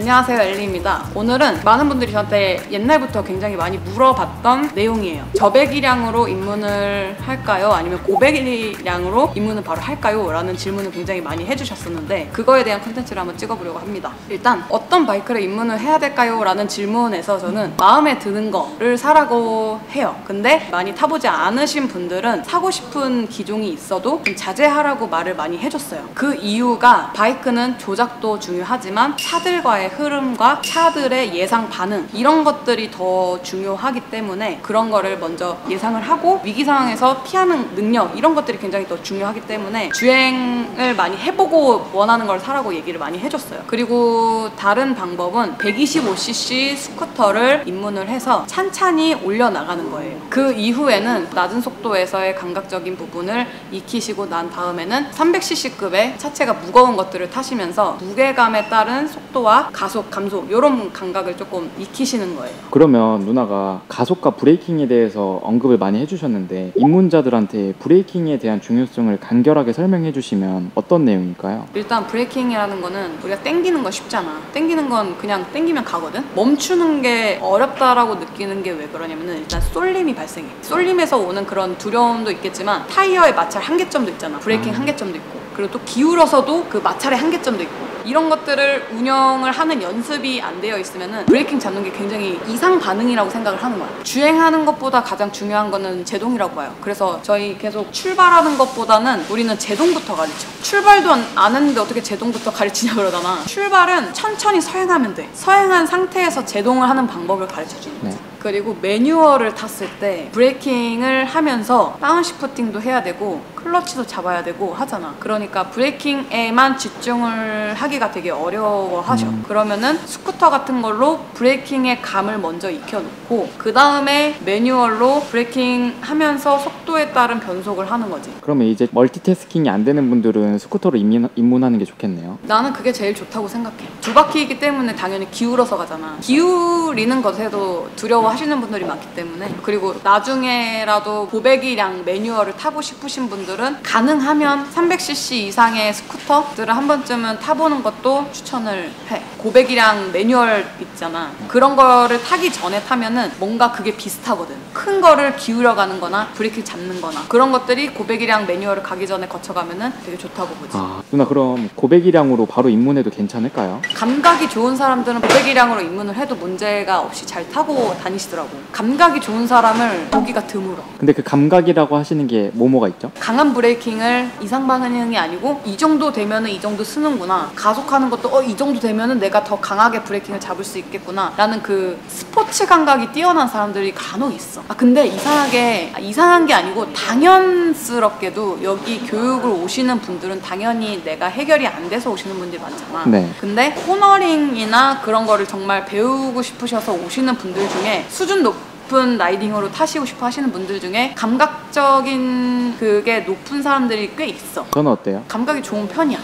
안녕하세요, 엘리입니다. 오늘은 많은 분들이 저한테 옛날부터 굉장히 많이 물어봤던 내용이에요. 저배기량으로 입문을 할까요? 아니면 고배기량으로 입문을 바로 할까요? 라는 질문을 굉장히 많이 해주셨었는데 그거에 대한 콘텐츠를 한번 찍어보려고 합니다. 일단 어떤 바이크를 입문을 해야 될까요? 라는 질문에서 저는 마음에 드는 거를 사라고 해요. 근데 많이 타보지 않으신 분들은 사고 싶은 기종이 있어도 좀 자제하라고 말을 많이 해줬어요. 그 이유가 바이크는 조작도 중요하지만 차들과의 흐름과 차들의 예상 반응 이런 것들이 더 중요하기 때문에 그런 거를 먼저 예상을 하고 위기 상황에서 피하는 능력 이런 것들이 굉장히 더 중요하기 때문에 주행을 많이 해보고 원하는 걸 사라고 얘기를 많이 해줬어요. 그리고 다른 방법은 125cc 스쿠터를 입문을 해서 찬찬히 올려나가는 거예요. 그 이후에는 낮은 속도에서의 감각적인 부분을 익히시고 난 다음에는 300cc급의 차체가 무거운 것들을 타시면서 무게감에 따른 속도와 가속, 감속 이런 감각을 조금 익히시는 거예요. 그러면 누나가 가속과 브레이킹에 대해서 언급을 많이 해주셨는데 입문자들한테 브레이킹에 대한 중요성을 간결하게 설명해 주시면 어떤 내용일까요? 일단 브레이킹이라는 거는 우리가 땡기는 거 쉽잖아. 땡기는 건 그냥 땡기면 가거든? 멈추는 게 어렵다라고 느끼는 게 왜 그러냐면은 일단 쏠림이 발생해. 쏠림에서 오는 그런 두려움도 있겠지만 타이어의 마찰 한계점도 있잖아. 브레이킹 한계점도 있고 그리고 또 기울어서도 그 마찰의 한계점도 있고 이런 것들을 운영을 하는 연습이 안 되어 있으면은 브레이킹 잡는 게 굉장히 이상 반응이라고 생각을 하는 거야. 주행하는 것보다 가장 중요한 거는 제동이라고 봐요. 그래서 저희 계속 출발하는 것보다는 우리는 제동부터 가르쳐. 출발도 안 했는데 어떻게 제동부터 가르치냐 그러잖아. 출발은 천천히 서행하면 돼. 서행한 상태에서 제동을 하는 방법을 가르쳐 주는 거지. 그리고 매뉴얼을 탔을 때 브레이킹을 하면서 다운시프팅도 해야 되고 클러치도 잡아야 되고 하잖아. 그러니까 브레이킹에만 집중을 하기가 되게 어려워하셔. 그러면은 스쿠터 같은 걸로 브레이킹의 감을 먼저 익혀놓고 그 다음에 매뉴얼로 브레이킹 하면서 속도에 따른 변속을 하는 거지. 그러면 이제 멀티태스킹이 안 되는 분들은 스쿠터로 입문하는 게 좋겠네요. 나는 그게 제일 좋다고 생각해. 두 바퀴이기 때문에 당연히 기울어서 가잖아. 기울이는 것에도 두려워하시는 분들이 많기 때문에 그리고 나중에라도 고배기량 매뉴얼을 타고 싶으신 분들은 가능하면 300cc 이상의 스쿠터들을 한 번쯤은 타보는 것도 추천을 해. 고배기량 매뉴얼 있잖아. 그런 거를 타기 전에 타면은 뭔가 그게 비슷하거든. 큰 거를 기울여 가는 거나 브레이크를 잡는 거나 그런 것들이 고배기량 매뉴얼을 가기 전에 거쳐가면은 되게 좋다고 보지. 누나 그럼 고배기량으로 바로 입문해도 괜찮을까요? 감각이 좋은 사람들은 고배기량으로 입문을 해도 문제가 없이 잘 타고 다니시더라고. 감각이 좋은 사람을 보기가 드물어. 근데 그 감각이라고 하시는 게 뭐가 있죠? 강한 브레이킹을 이상 반응이 아니고 이 정도 되면은 이 정도 쓰는구나. 가속하는 것도 이 정도 되면은 내가 더 강하게 브레이킹을 잡을 수 있겠구나 라는 그 스포츠 감각이 뛰어난 사람들이 간혹 있어. 근데 이상한 게 아니고 당연스럽게도 여기 교육을 오시는 분들은 당연히 내가 해결이 안 돼서 오시는 분들이 많잖아. 근데 코너링이나 그런 거를 정말 배우고 싶으셔서 오시는 분들 중에 수준 높은 라이딩으로 타시고 싶어 하시는 분들 중에 감각적인 그게 높은 사람들이 꽤 있어. 저는 어때요? 감각이 좋은 편이야.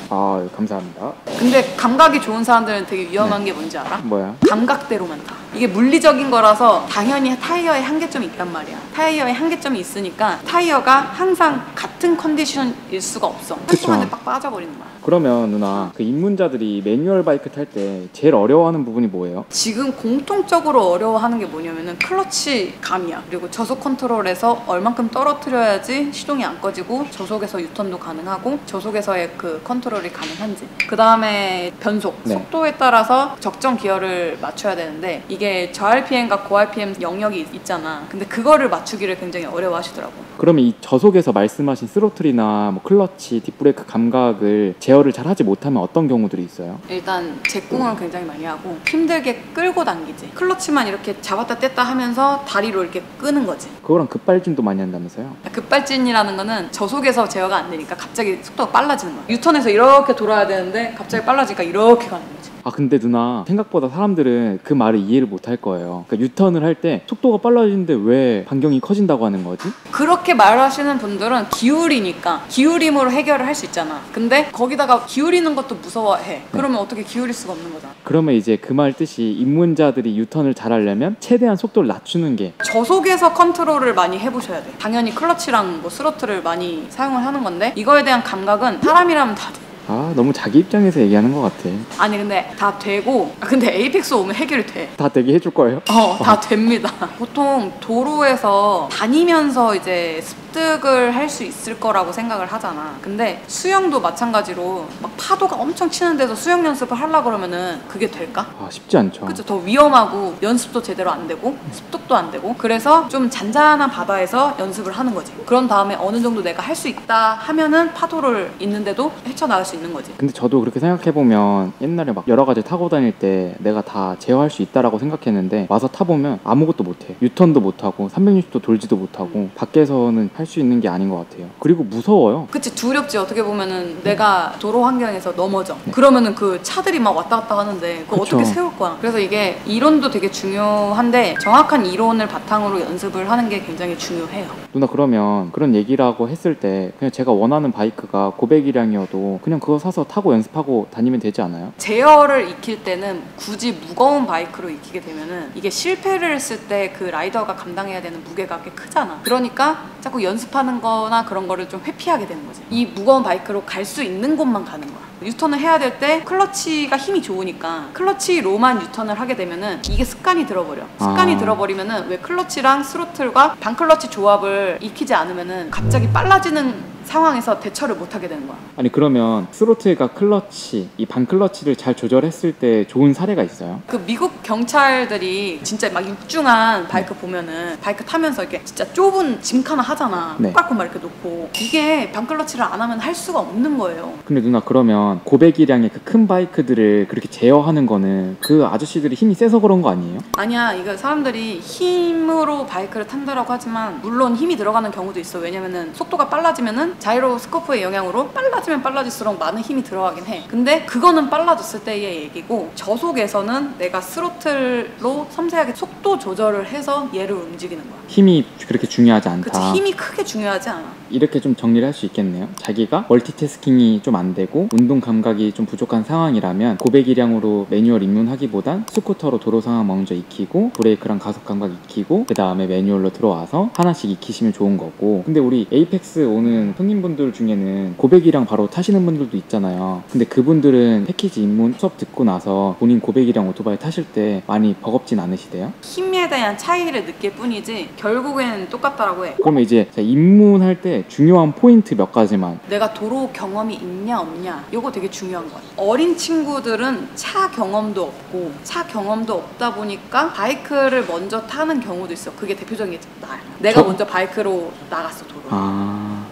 감사합니다. 근데 감각이 좋은 사람들은 되게 위험한 게 뭔지 알아? 뭐야? 감각대로만 타. 이게 물리적인 거라서 당연히 타이어에 한계점이 있단 말이야. 타이어에 한계점이 있으니까 타이어가 항상 같은 컨디션일 수가 없어. 한순간에 빡 빠져버리는 거야. 그러면 누나 그 입문자들이 매뉴얼 바이크 탈 때 제일 어려워하는 부분이 뭐예요? 지금 공통적으로 어려워하는 게 뭐냐면은 클러치 감이야. 그리고 저속 컨트롤에서 얼만큼 떨어뜨려야지 시동이 안 꺼지고 저속에서 유턴도 가능하고 저속에서의 그 컨트롤이 가능한지. 그 다음에 변속, 속도에 따라서 적정 기어를 맞춰야 되는데 이게 저RPM과 고RPM 영역이 있잖아. 근데 그거를 맞추기를 굉장히 어려워하시더라고. 그러면 이 저속에서 말씀하신 스로틀이나 뭐 클러치, 딥브레이크 감각을 제어를 잘 하지 못하면 어떤 경우들이 있어요? 일단 제궁을 굉장히 많이 하고 힘들게 끌고 당기지. 클러치만 이렇게 잡았다 뗐다 하면서 다리로 이렇게 끄는 거지. 그거랑 급발진도 많이 한다면서요? 급발진이라는 거는 저속에서 제어가 안 되니까 갑자기 속도가 빨라지는 거야. 유턴에서 이렇게 돌아야 되는데 갑자기 빨라지니까 이렇게 가는 거지. 근데 누나 생각보다 사람들은 그 말을 이해를 못 할 거예요. 그러니까 유턴을 할 때 속도가 빨라지는데 왜 반경이 커진다고 하는 거지? 그렇게 말하시는 분들은 기울이니까 기울임으로 해결을 할 수 있잖아. 근데 거기다가 기울이는 것도 무서워해. 그러면 어떻게 기울일 수가 없는 거잖아. 그러면 이제 그 말 뜻이 입문자들이 유턴을 잘 하려면 최대한 속도를 낮추는 게 저속에서 컨트롤을 많이 해보셔야 돼. 당연히 클러치랑 뭐 스로틀을 많이 사용을 하는 건데 이거에 대한 감각은 사람이라면 다 돼. 아, 너무 자기 입장에서 얘기하는 것 같아. 아니 근데 다 되고, 근데 에이펙스 오면 해결이 돼. 다 되게 해줄 거예요? 다 됩니다. 보통 도로에서 다니면서 이제 습득을 할 수 있을 거라고 생각을 하잖아. 근데 수영도 마찬가지로 막 파도가 엄청 치는 데서 수영 연습을 하려고 그러면은 그게 될까? 아, 쉽지 않죠. 그쵸. 더 위험하고 연습도 제대로 안 되고 습득도 안 되고, 그래서 좀 잔잔한 바다에서 연습을 하는 거지. 그런 다음에 어느 정도 내가 할 수 있다 하면은 파도를 있는데도 헤쳐나갈 수 있는 거지. 근데 저도 그렇게 생각해보면 옛날에 막 여러 가지 타고 다닐 때 내가 다 제어할 수 있다라고 생각했는데 와서 타보면 아무것도 못해. 유턴도 못하고 360도 돌지도 못하고 밖에서는 할 수 있는 게 아닌 것 같아요. 그리고 무서워요. 그치, 두렵지. 어떻게 보면은 내가 도로 환경에서 넘어져. 그러면은 그 차들이 막 왔다 갔다 하는데 그거 그쵸. 어떻게 세울 거야. 그래서 이게 이론도 되게 중요한데 정확한 이론을 바탕으로 연습을 하는 게 굉장히 중요해요. 누나, 그러면 그런 얘기라고 했을 때 그냥 제가 원하는 바이크가 고백이량이어도 그냥 그거 사서 타고 연습하고 다니면 되지 않아요? 제어를 익힐 때는 굳이 무거운 바이크로 익히게 되면은 이게 실패를 했을 때 그 라이더가 감당해야 되는 무게가 꽤 크잖아. 그러니까 자꾸 연습하는 거나 그런 거를 좀 회피하게 되는 거지. 이 무거운 바이크로 갈 수 있는 곳만 가는 거야. 유턴을 해야 될 때 클러치가 힘이 좋으니까 클러치로만 유턴을 하게 되면은 이게 습관이 들어버려. 습관이 들어버리면은 왜 클러치랑 스로틀과 반클러치 조합을 익히지 않으면은 갑자기 빨라지는 상황에서 대처를 못하게 되는 거야. 아니, 그러면 스로틀과 클러치, 이 반클러치를 잘 조절했을 때 좋은 사례가 있어요? 그 미국 경찰들이 진짜 막 육중한 바이크 보면은 바이크 타면서 이렇게 진짜 좁은 짐카나 하잖아. 네. 꽉꽉 막 이렇게 놓고, 이게 반클러치를 안 하면 할 수가 없는 거예요. 근데 누나, 그러면 고백이량의 그 큰 바이크들을 그렇게 제어하는 거는 그 아저씨들이 힘이 세서 그런 거 아니에요? 아니야, 이거 사람들이 힘으로 바이크를 탄다라고 하지만 물론 힘이 들어가는 경우도 있어. 왜냐면은 속도가 빨라지면은 자이로 스코프의 영향으로 빨라지면 빨라질수록 많은 힘이 들어가긴 해. 근데 그거는 빨라졌을 때의 얘기고, 저속에서는 내가 스로틀로 섬세하게 속도 조절을 해서 얘를 움직이는 거야. 힘이 그렇게 중요하지 않다. 그치, 힘이 크게 중요하지 않아. 이렇게 좀 정리를 할 수 있겠네요. 자기가 멀티태스킹이 좀 안 되고 운동 감각이 좀 부족한 상황이라면 고백이량으로 매뉴얼 입문하기보단 스쿠터로 도로 상황 먼저 익히고 브레이크랑 가속 감각 익히고 그 다음에 매뉴얼로 들어와서 하나씩 익히시면 좋은 거고, 근데 우리 에이펙스 오는 손님분들 중에는 고백이량 바로 타시는 분들도 있잖아요. 근데 그분들은 패키지 입문 수업 듣고 나서 본인 고백이량 오토바이 타실 때 많이 버겁진 않으시대요? 힘에 대한 차이를 느낄 뿐이지 결국엔 똑같다라고 해. 그러면 이제 입문할 때 중요한 포인트 몇 가지만. 내가 도로 경험이 있냐 없냐, 이거 되게 중요한 거야. 어린 친구들은 차 경험도 없고 차 경험도 없다 보니까 바이크를 먼저 타는 경우도 있어. 그게 대표적인 게 나야. 내가 먼저 바이크로 나갔어, 도로.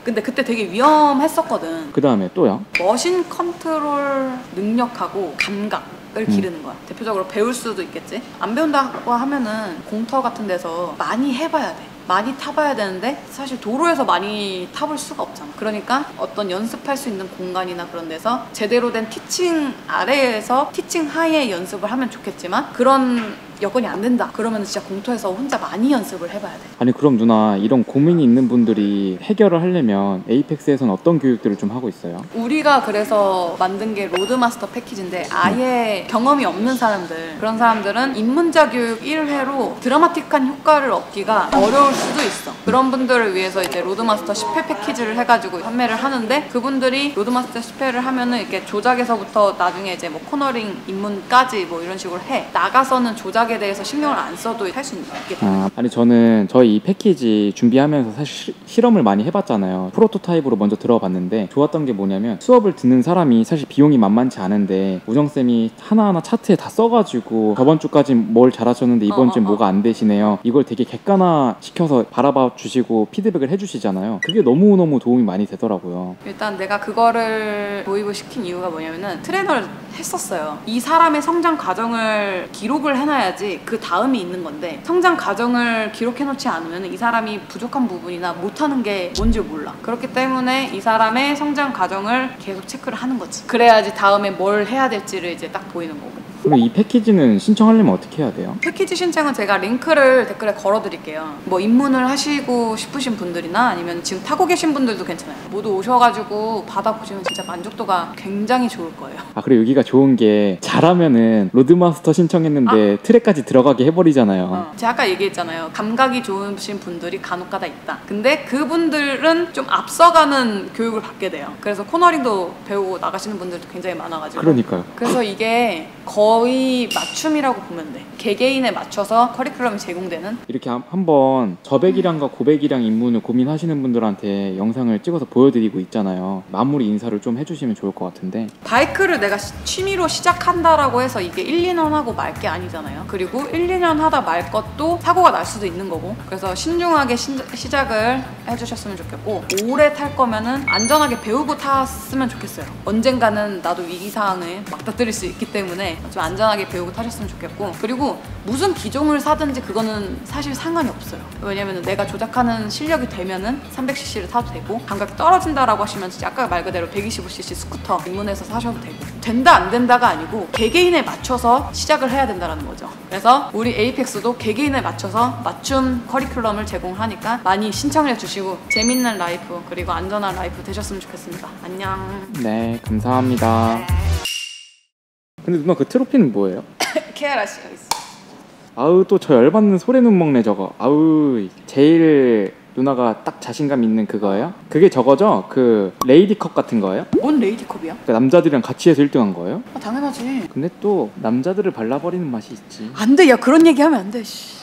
근데 그때 되게 위험했었거든. 그 다음에 또요? 머신 컨트롤 능력하고 감각을 기르는 거야. 대표적으로 배울 수도 있겠지. 안 배운다고 하면은 공터 같은 데서 많이 해봐야 돼. 많이 타봐야 되는데 사실 도로에서 많이 타볼 수가 없잖아. 그러니까 어떤 연습할 수 있는 공간이나 그런 데서 제대로 된 티칭 아래에서 티칭 하에 연습을 하면 좋겠지만, 그런 여건이 안 된다 그러면 진짜 공터에서 혼자 많이 연습을 해봐야 돼. 아니, 그럼 누나, 이런 고민이 있는 분들이 해결을 하려면 에이펙스에서는 어떤 교육들을 좀 하고 있어요? 우리가 그래서 만든 게 로드마스터 패키지인데, 아예 경험이 없는 사람들, 그런 사람들은 입문자 교육 1회로 드라마틱한 효과를 얻기가 어려울 수도 있어. 그런 분들을 위해서 이제 로드마스터 10회 패키지를 해가지고 판매를 하는데, 그분들이 로드마스터 10회를 하면은 이렇게 조작에서부터 나중에 이제 뭐 코너링 입문까지 뭐 이런 식으로 해. 나가서는 조작에 대해서 신경을 안 써도 할 수 있게 돼. 아니, 저는 저희 이 패키지 준비하면서 사실 실험을 많이 해봤잖아요. 프로토타입으로 먼저 들어봤는데 좋았던 게 뭐냐면, 수업을 듣는 사람이 사실 비용이 만만치 않은데 우정쌤이 하나하나 차트에 다 써가지고 저번 주까지 뭘 잘하셨는데 이번 주엔 뭐가 안 되시네요, 이걸 되게 객관화 시켜서 바라봐 주시고 피드백을 해주시잖아요. 그게 너무너무 도움이 많이 되더라고요. 일단 내가 그거를 도입을 시킨 이유가 뭐냐면은, 트레이너를 했었어요. 이 사람의 성장 과정을 기록을 해놔야지 그 다음이 있는 건데, 성장 과정을 기록해놓지 않으면 이 사람이 부족한 부분이나 못하는 게 뭔지 몰라. 그렇기 때문에 이 사람의 성장 과정을 계속 체크를 하는 거지. 그래야지 다음에 뭘 해야 될지를 이제 딱 보이는 거고. 그럼 이 패키지는 신청하려면 어떻게 해야 돼요? 패키지 신청은 제가 링크를 댓글에 걸어드릴게요. 뭐 입문을 하시고 싶으신 분들이나 아니면 지금 타고 계신 분들도 괜찮아요. 모두 오셔가지고 받아보시면 진짜 만족도가 굉장히 좋을 거예요. 아, 그리고 여기가 좋은 게 잘하면은 로드마스터 신청했는데 트랙까지 들어가게 해버리잖아요. 제가 아까 얘기했잖아요. 감각이 좋으신 분들이 간혹가다 있다. 근데 그분들은 좀 앞서가는 교육을 받게 돼요. 그래서 코너링도 배우고 나가시는 분들도 굉장히 많아가지고. 그러니까요. 그래서 이게 거의 맞춤이라고 보면 돼. 개개인에 맞춰서 커리큘럼이 제공되는. 이렇게 한번 저배기량과 고배기량 입문을 고민하시는 분들한테 영상을 찍어서 보여드리고 있잖아요. 마무리 인사를 좀 해주시면 좋을 것 같은데. 바이크를 내가 취미로 시작한다라고 해서 이게 1, 2년 하고 말 게 아니잖아요. 그리고 1, 2년 하다 말 것도 사고가 날 수도 있는 거고. 그래서 신중하게 시작을 해주셨으면 좋겠고, 오래 탈 거면은 안전하게 배우고 탔으면 좋겠어요. 언젠가는 나도 위기사항을 맞닥뜨릴 수 있기 때문에 좀 안전하게 배우고 타셨으면 좋겠고, 그리고 무슨 기종을 사든지 그거는 사실 상관이 없어요. 왜냐면 내가 조작하는 실력이 되면은 300cc를 타도 되고, 감각이 떨어진다라고 하시면 진짜 아까 말 그대로 125cc 스쿠터 입문해서 사셔도 되고, 된다 안 된다가 아니고 개개인에 맞춰서 시작을 해야 된다는 거죠. 그래서 우리 에이펙스도 개개인에 맞춰서 맞춤 커리큘럼을 제공하니까 많이 신청해 주시고 재밌는 라이프 그리고 안전한 라이프 되셨으면 좋겠습니다. 안녕. 네, 감사합니다. 근데 누나 그 트로피는 뭐예요? 케아라 씨가 있어. 아우, 또 저 열받는 소래눈 먹네 저거. 아우, 제일 누나가 딱 자신감 있는 그거예요? 그게 저거죠? 그 레이디컵 같은 거예요? 뭔 레이디컵이야? 그러니까 남자들이랑 같이 해서 1등한 거예요? 아, 당연하지. 근데 또 남자들을 발라버리는 맛이 있지. 안 돼, 야 그런 얘기 하면 안 돼. 씨.